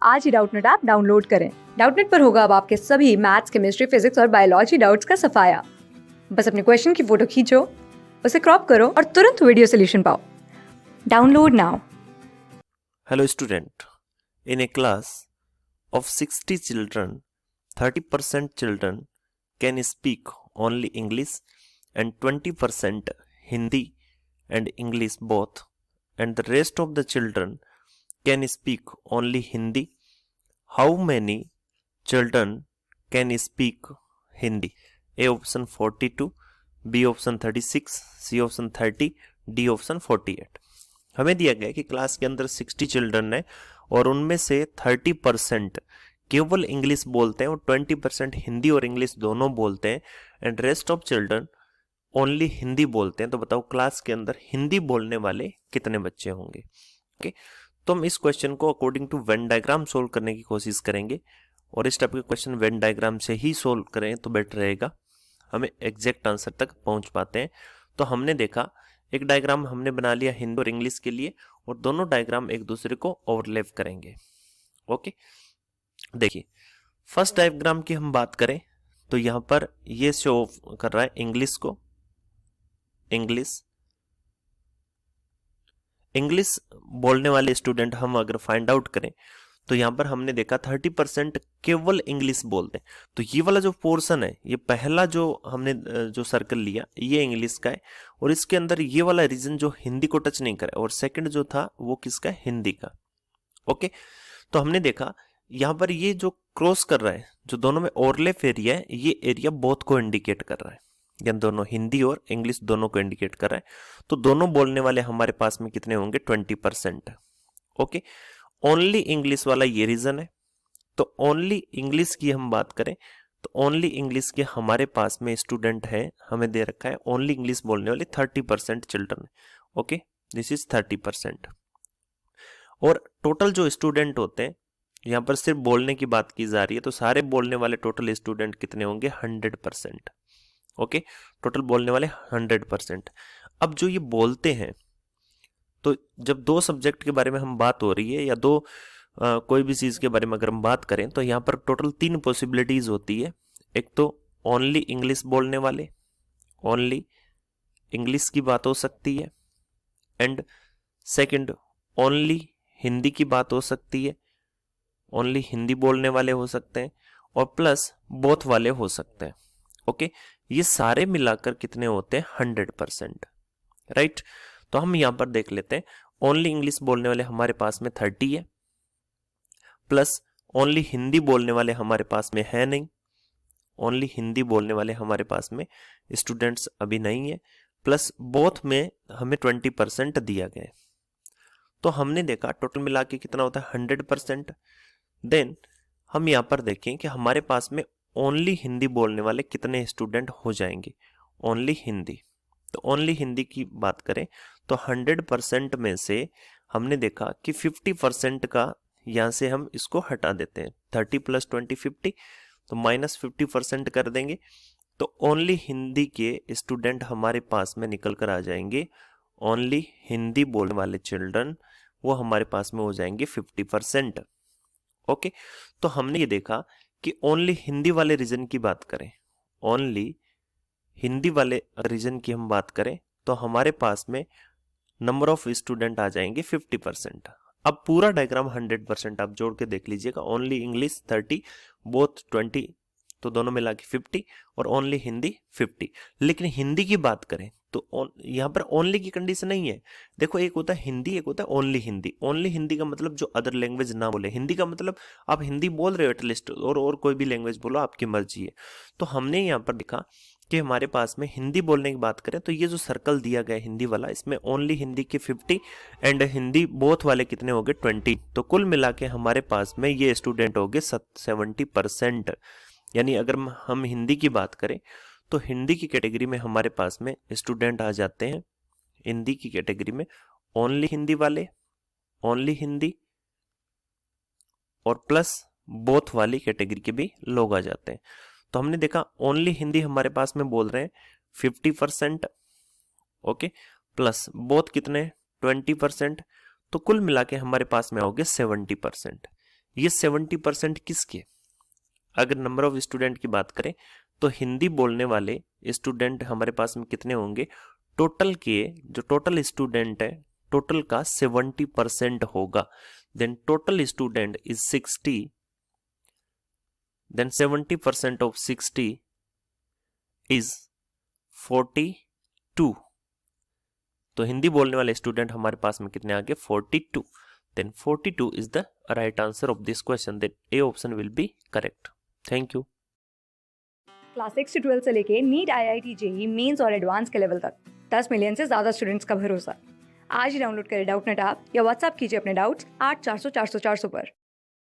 आज ही Doubtnut app download करें। Doubtnut पर होगा अब आपके सभी मैथ्स, केमिस्ट्री, फिजिक्स और बायोलॉजी डाउट्स का सफाया। बस अपने क्वेश्चन की फोटो खींचो, उसे क्रॉप करो और तुरंत वीडियो सोल्यूशन पाओ। Download now. Hello student, in a class of 60 children, 30% children can speak only English and 20% Hindi and English both, and the rest of the children can speak only Hindi. How many children can speak Hindi? A option 42, B option 36, C option 30, D option 48. हमें दिया गया है कि class के अंदर 60 children है और उनमें से 30% केवल इंग्लिश बोलते हैं और 20% हिंदी और इंग्लिश दोनों बोलते हैं and rest of children only Hindi बोलते हैं। तो बताओ क्लास के अंदर हिंदी बोलने वाले कितने बच्चे होंगे। ओके, तो हम इस क्वेश्चन को according to Venn diagram solve करने की कोशिश करेंगे और इस टाइप के क्वेश्चन वेन डायग्राम से ही सोल्व करें तो बेटर रहेगा, हमें एग्जैक्ट आंसर तक पहुंच पाते हैं। तो हमने देखा एक डायग्राम हमने बना लिया हिंदी और इंग्लिश के लिए और दोनों डायग्राम एक दूसरे को ओवरलैप करेंगे। ओके, देखिए फर्स्ट डायग्राम की हम बात करें तो यहां पर ये शो कर रहा है इंग्लिश को, इंग्लिश बोलने वाले स्टूडेंट हम अगर फाइंड आउट करें तो यहां पर हमने देखा 30% केवल इंग्लिश बोलते हैं। तो ये वाला जो पोर्शन है, ये पहला जो हमने जो सर्कल लिया ये इंग्लिश का है और इसके अंदर ये वाला रीजन जो हिंदी को टच नहीं करे और सेकंड जो था वो किसका, हिंदी का। ओके, तो हमने देखा यहां पर ये जो क्रॉस कर रहा है, जो दोनों में ओवरलैप एरिया है, ये एरिया बोथ को इंडिकेट कर रहा है, यानी दोनों हिंदी और इंग्लिश दोनों को इंडिकेट कर रहा है। तो दोनों बोलने वाले हमारे पास में कितने होंगे, 20%। ओके, ओनली इंग्लिश वाला ये रीजन है। तो ओनली इंग्लिश की हम बात करें तो ओनली इंग्लिश के हमारे पास में स्टूडेंट है, हमें दे रखा है ओनली इंग्लिश बोलने वाले 30% चिल्ड्रन। Okay, this is 30%। और टोटल जो स्टूडेंट होते हैं, यहां पर सिर्फ बोलने की बात की जा रही है, तो सारे बोलने वाले टोटल स्टूडेंट कितने होंगे, 100%। ओके, टोटल बोलने वाले 100%। अब जो ये बोलते हैं, तो जब दो सब्जेक्ट के बारे में हम बात हो रही है या दो कोई भी चीज के बारे में अगर हम बात करें तो यहाँ पर टोटल 3 पॉसिबिलिटीज होती है। एक तो ओनली इंग्लिश बोलने वाले, ओनली इंग्लिश की बात हो सकती है, एंड सेकंड ओनली हिंदी की बात हो सकती है, ओनली हिंदी बोलने वाले हो सकते हैं, और प्लस बोथ वाले हो सकते हैं। ओके, ये सारे मिलाकर कितने होते हैं, 100%। राइट, तो हम यहां पर देख लेते हैं ओनली इंग्लिश बोलने वाले हमारे पास में 30 है, प्लस ओनली हिंदी बोलने वाले हमारे पास में है नहीं, ओनली हिंदी बोलने वाले हमारे पास में स्टूडेंट्स अभी नहीं है, प्लस बोथ में हमें 20% दिया गया है। तो हमने देखा टोटल मिला के कितना होता है, 100%। देन हम यहां पर देखें कि हमारे पास में ओनली हिंदी बोलने वाले कितने स्टूडेंट हो जाएंगे, ओनली हिंदी। तो ओनली हिंदी की बात करें तो 100% में से हमने देखा कि 50% का यहां से हम इसको हटा देते हैं, 30 + 20 50, तो -50% कर देंगे। तो ओनली हिंदी के स्टूडेंट हमारे पास में निकल कर आ जाएंगे, ओनली हिंदी बोलने वाले चिल्ड्रन वो हमारे पास में हो जाएंगे 50%। ओके, तो हमने ये देखा कि ओनली हिंदी वाले रीजन की बात करें, ओनली हिंदी वाले रीजन की हम बात करें तो हमारे पास में नंबर ऑफ स्टूडेंट आ जाएंगे 50%। अब पूरा डायग्राम 100% आप जोड़ के देख लीजिएगा, ओनली इंग्लिश 30, बोथ 20, तो दोनों मिला के 50 और ओनली हिंदी 50। लेकिन हिंदी की बात करें तो यहाँ पर ओनली की कंडीशन नहीं है। देखो, एक होता है हिंदी, एक होता है ओनली हिंदी। ओनली हिंदी का मतलब जो अदर लैंग्वेज ना बोले, हिंदी का मतलब आप हिंदी बोल रहे हो एटलीस्ट, और कोई भी लैंग्वेज बोलो, आपकी मर्जी है। तो हमने यहाँ पर देखा कि हमारे पास में हिंदी बोलने की बात करें तो ये जो सर्कल दिया गया हिंदी वाला, इसमें ओनली हिंदी के 50 एंड हिंदी बोथ वाले कितने हो गए, 20। तो कुल मिला के हमारे पास में ये स्टूडेंट हो गए 70%। यानी अगर हम हिंदी की बात करें तो हिंदी की कैटेगरी में हमारे पास में स्टूडेंट आ जाते हैं, हिंदी की कैटेगरी में ओनली हिंदी वाले, ओनली हिंदी और प्लस बोथ वाली कैटेगरी के भी लोग आ जाते हैं। तो हमने देखा ओनली हिंदी हमारे पास में बोल रहे हैं 50%, ओके, प्लस बोथ कितने, 20%। तो कुल मिला के हमारे पास में आओगे 70%। ये 70% किसके? अगर नंबर ऑफ स्टूडेंट की बात करें तो हिंदी बोलने वाले स्टूडेंट हमारे पास में कितने होंगे? टोटल के जो टोटल स्टूडेंट है, टोटल का 70% होगा। Then total student is 60, then 70% of 60 is 42। तो हिंदी बोलने वाले स्टूडेंट हमारे पास में कितने आ गए? 42। Then 42 is the right answer of this question, then A option will be correct. Thank you. Class 6 से 12 से लेके नीट, IIT, JEE मेंस और एडवांस के लेवल तक 10 मिलियन से ज्यादा स्टूडेंट्स का भरोसा। आज ही डाउनलोड करें डाउटनेट ऐप या व्हाट्सएप कीजिए अपने डाउट्स 8400 400 400 पर।